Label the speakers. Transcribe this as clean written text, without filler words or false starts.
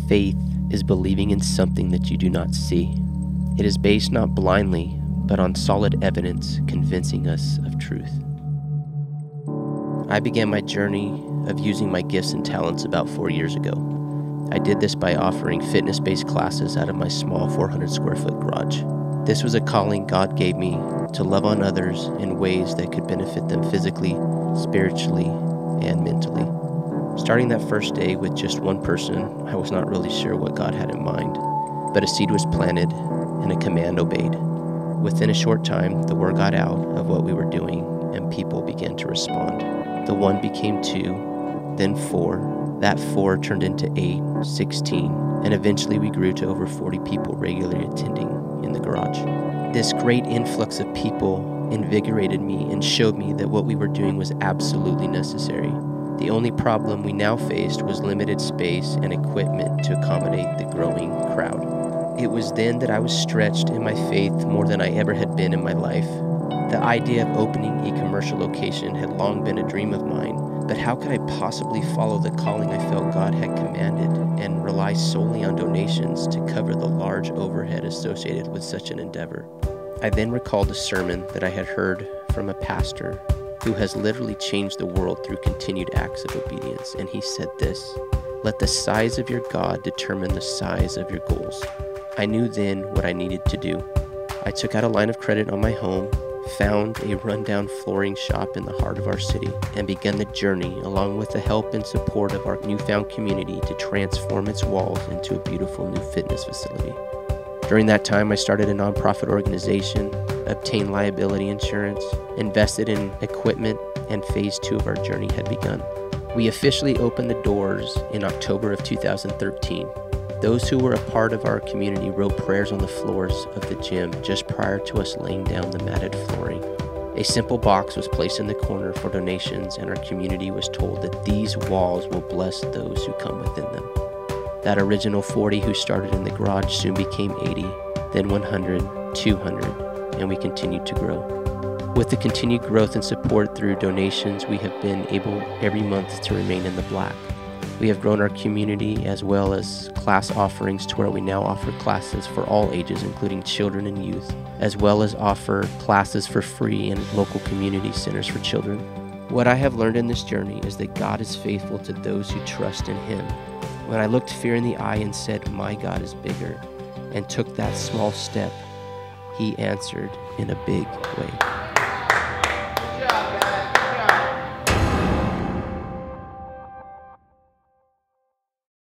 Speaker 1: Faith is believing in something that you do not see. It is based not blindly, but on solid evidence convincing us of truth. I began my journey of using my gifts and talents about 4 years ago. I did this by offering fitness-based classes out of my small 400 square foot garage. This was a calling God gave me to love on others in ways that could benefit them physically, spiritually, and mentally. Starting that first day with just one person, I was not really sure what God had in mind, but a seed was planted and a command obeyed. Within a short time, the word got out of what we were doing, and people began to respond. The 1 became 2, then 4. That 4 turned into 8, 16, and eventually we grew to over 40 people regularly attending in the garage. This great influx of people invigorated me and showed me that what we were doing was absolutely necessary. The only problem we now faced was limited space and equipment to accommodate the growing crowd. It was then that I was stretched in my faith more than I ever had been in my life. The idea of opening a commercial location had long been a dream of mine, but how could I possibly follow the calling I felt God had commanded and rely solely on donations to cover the large overhead associated with such an endeavor? I then recalled a sermon that I had heard from a pastor who has literally changed the world through continued acts of obedience, and he said this: "Let the size of your God determine the size of your goals." I knew then what I needed to do. I took out a line of credit on my home, found a rundown flooring shop in the heart of our city, and began the journey along with the help and support of our newfound community to transform its walls into a beautiful new fitness facility. During that time, I started a nonprofit organization, obtained liability insurance, invested in equipment, and phase 2 of our journey had begun. We officially opened the doors in October of 2013. Those who were a part of our community wrote prayers on the floors of the gym just prior to us laying down the matted flooring. A simple box was placed in the corner for donations, and our community was told that these walls will bless those who come within them. That original 40 who started in the garage soon became 80, then 100, 200, and we continued to grow. With the continued growth and support through donations, we have been able every month to remain in the black. We have grown our community as well as class offerings to where we now offer classes for all ages, including children and youth, as well as offer classes for free in local community centers for children. What I have learned in this journey is that God is faithful to those who trust in Him. When I looked fear in the eye and said, "My God is bigger," and took that small step, He answered in a big way.